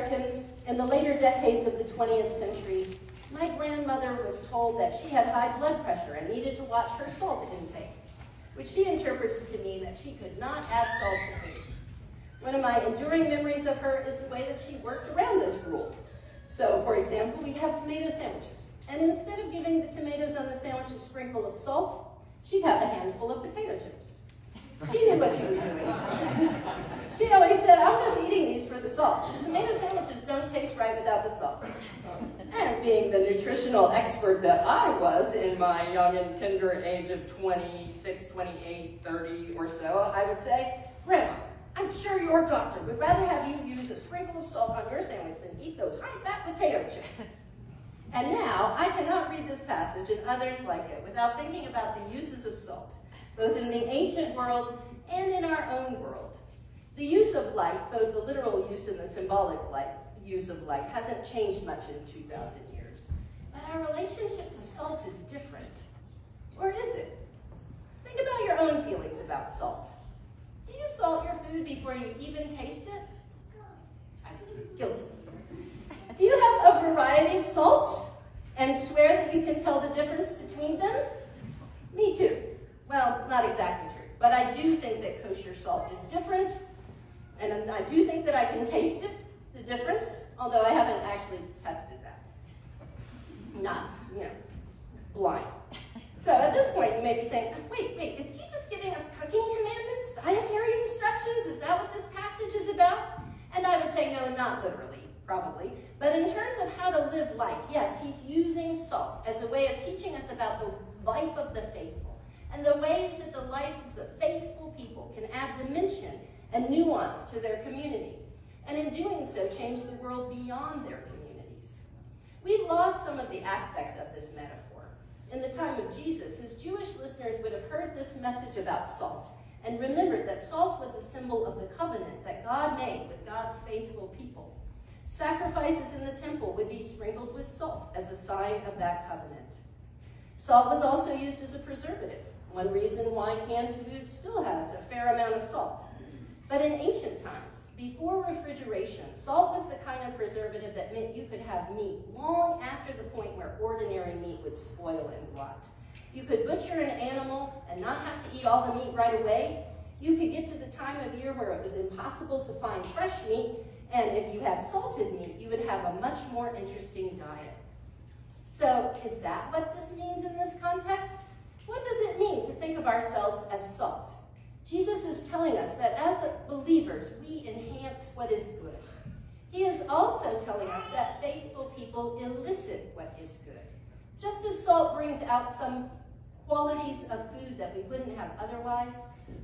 Americans, in the later decades of the 20th century, my grandmother was told that she had high blood pressure and needed to watch her salt intake, which she interpreted to mean that she could not add salt to food. One of my enduring memories of her is the way that she worked around this rule. So, for example, we'd have tomato sandwiches, and instead of giving the tomatoes on the sandwich a sprinkle of salt, she'd have a handful of potato chips. She knew what she was doing. She always said, I'm just eating these for the salt. Tomato sandwiches don't taste right without the salt. And being the nutritional expert that I was in my young and tender age of 26, 28, 30 or so, I would say, Grandma, I'm sure your doctor would rather have you use a sprinkle of salt on your sandwich than eat those high-fat potato chips. And now, I cannot read this passage and others like it without thinking about the uses of salt, both in the ancient world and in our own world. The use of light, both the literal use and the symbolic use of light, hasn't changed much in 2,000 years. But our relationship to salt is different. Or is it? Think about your own feelings about salt. Do you salt your food before you even taste it? I'm guilty. Do you have a variety of salts and swear that you can tell the difference between them? Me too. Well, not exactly true, but I do think that kosher salt is different, and I do think that I can taste it, the difference, although I haven't actually tested that. Not, blind. So at this point, you may be saying, wait, is Jesus giving us cooking commandments, dietary instructions? Is that what this passage is about? And I would say, no, not literally, probably. But in terms of how to live life, yes, he's using salt as a way of teaching us about the life of the faithful and the ways that the lives of faithful people can add dimension and nuance to their community, and in doing so, change the world beyond their communities. We've lost some of the aspects of this metaphor. In the time of Jesus, his Jewish listeners would have heard this message about salt and remembered that salt was a symbol of the covenant that God made with God's faithful people. Sacrifices in the temple would be sprinkled with salt as a sign of that covenant. Salt was also used as a preservative, one reason why canned food still has a fair amount of salt. But in ancient times, before refrigeration, salt was the kind of preservative that meant you could have meat long after the point where ordinary meat would spoil and rot. You could butcher an animal and not have to eat all the meat right away. You could get to the time of year where it was impossible to find fresh meat, and if you had salted meat, you would have a much more interesting diet. So, is that what this means in this context? What does it mean to think of ourselves as salt? Jesus is telling us that as believers, we enhance what is good. He is also telling us that faithful people elicit what is good. Just as salt brings out some qualities of food that we wouldn't have otherwise,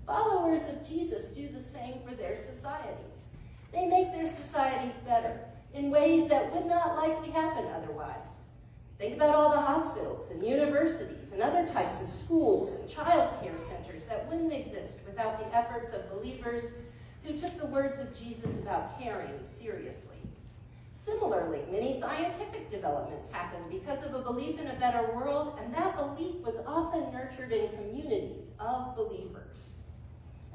followers of Jesus do the same for their societies. They make their societies better in ways that would not likely happen otherwise. Think about all the hospitals and universities and other types of schools and child care centers that wouldn't exist without the efforts of believers who took the words of Jesus about caring seriously. Similarly, many scientific developments happened because of a belief in a better world, and that belief was often nurtured in communities of believers.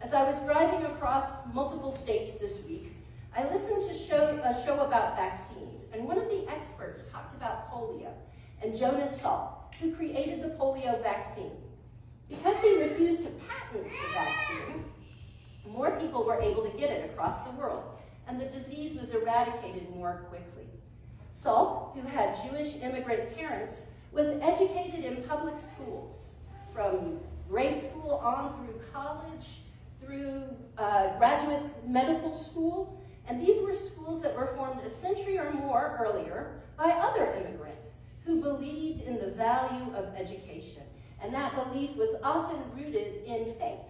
As I was driving across multiple states this week, I listened to a show about vaccines, and one of the experts talked about polio and Jonas Salk, who created the polio vaccine. Because he refused to patent the vaccine, more people were able to get it across the world, and the disease was eradicated more quickly. Salk, who had Jewish immigrant parents, was educated in public schools, from grade school on through college, through graduate medical school, and these were schools that were formed a century or more earlier by other immigrants who believed in the value of education. And that belief was often rooted in faith,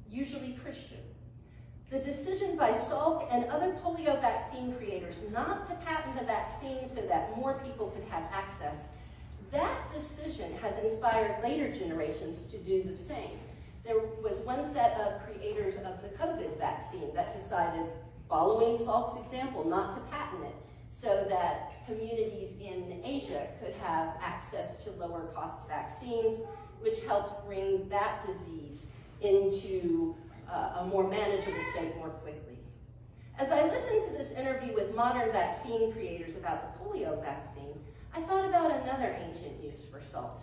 usually Christian. The decision by Salk and other polio vaccine creators not to patent the vaccine so that more people could have access, that decision has inspired later generations to do the same. There was one set of creators of the COVID vaccine that decided, following Salk's example, not to patent it so that communities in Asia could have access to lower cost vaccines, which helped bring that disease into a more manageable state more quickly. As I listened to this interview with modern vaccine creators about the polio vaccine, I thought about another ancient use for salt.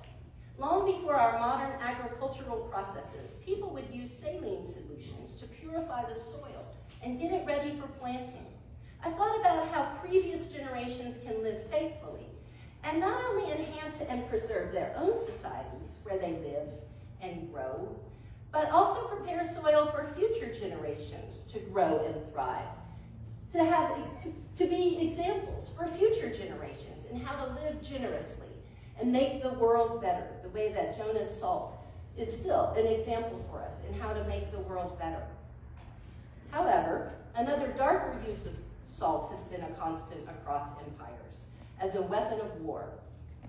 Long before our modern agricultural processes, people would use saline solutions to purify the soil and get it ready for planting. I thought about how previous generations can live faithfully and not only enhance and preserve their own societies where they live and grow, but also prepare soil for future generations to grow and thrive, to be examples for future generations in how to live generously and make the world better, the way that Jonah's salt is still an example for us in how to make the world better. However, another darker use of salt has been a constant across empires as a weapon of war.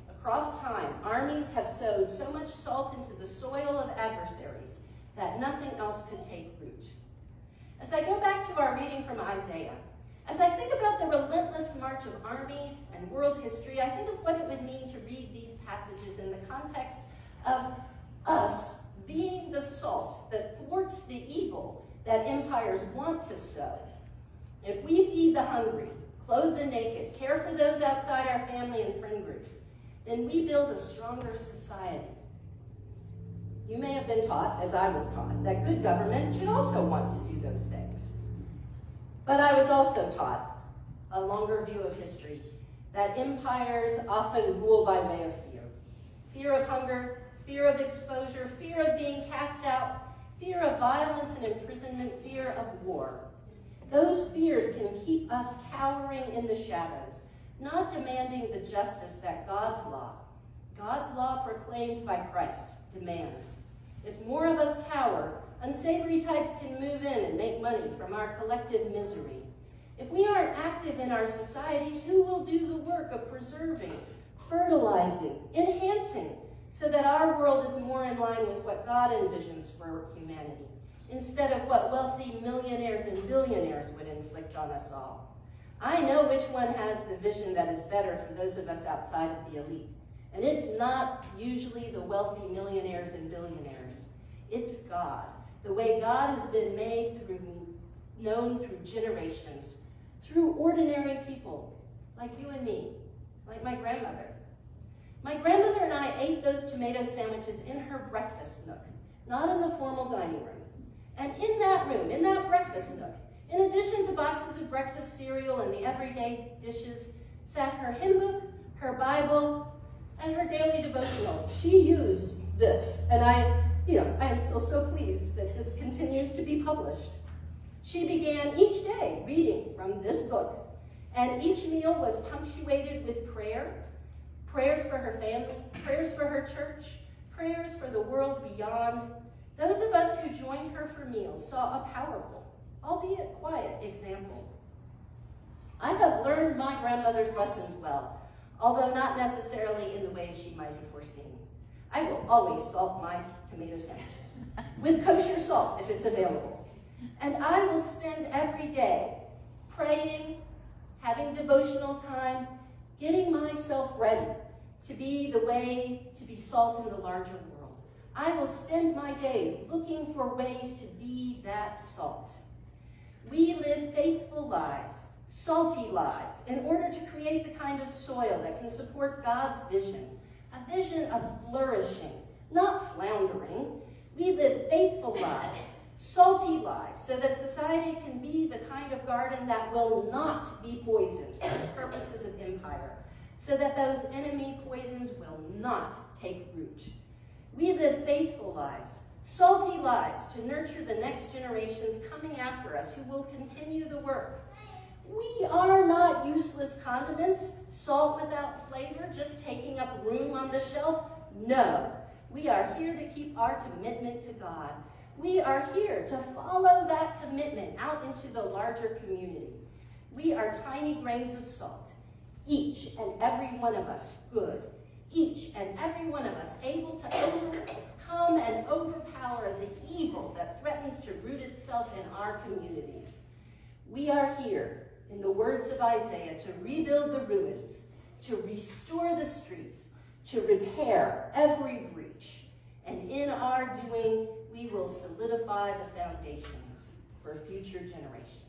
Across time, armies have sowed so much salt into the soil of adversaries that nothing else could take root. As I go back to our reading from Isaiah, as I think about the relentless march of armies and world history, I think of what it would mean to read these passages in the context of us being the salt that thwarts the evil that empires want to sow. If we feed the hungry, clothe the naked, care for those outside our family and friend groups, then we build a stronger society. You may have been taught, as I was taught, that good government should also want to do those things. But I was also taught a longer view of history, that empires often rule by way of fear. Fear of hunger, fear of exposure, fear of being cast out, fear of violence and imprisonment, fear of war. Those fears can keep us cowering in the shadows, not demanding the justice that God's law proclaimed by Christ, demands. If more of us cower, unsavory types can move in and make money from our collective misery. If we aren't active in our societies, who will do the work of preserving, fertilizing, enhancing, so that our world is more in line with what God envisions for humanity, instead of what wealthy millionaires and billionaires would inflict on us all? I know which one has the vision that is better for those of us outside of the elite. And it's not usually the wealthy millionaires and billionaires. It's God. The way God has been known through generations, through ordinary people like you and me, like my grandmother. My grandmother and I ate those tomato sandwiches in her breakfast nook, not in the formal dining room. And in that room, in that breakfast nook, in addition to boxes of breakfast cereal and the everyday dishes, sat her hymn book, her Bible, and her daily devotional. She used this, and I am still so pleased that this continues to be published. She began each day reading from this book, and each meal was punctuated with prayers for her family, prayers for her church, prayers for the world beyond. Those of us who joined her for meals saw a powerful, albeit quiet, example. I have learned my grandmother's lessons well, although not necessarily in the ways she might have foreseen. I will always salt my tomato sandwiches, with kosher salt if it's available. And I will spend every day praying, having devotional time, getting myself ready to be salt in the larger world. I will spend my days looking for ways to be that salt. We live faithful lives, salty lives, in order to create the kind of soil that can support God's vision, a vision of flourishing, not floundering. We live faithful lives, salty lives, so that society can be the kind of garden that will not be poisoned for the purposes of empire, so that those enemy poisons will not take root. We live faithful lives, salty lives, to nurture the next generations coming after us who will continue the work. We are not useless condiments, salt without flavor, just taking up room on the shelf. No, we are here to keep our commitment to God. We are here to follow that commitment out into the larger community. We are tiny grains of salt, each and every one of us good, each and every one of us able to overcome and overpower the evil that threatens to root itself in our communities. We are here, in the words of Isaiah, to rebuild the ruins, to restore the streets, to repair every breach. And in our doing, we will solidify the foundations for future generations.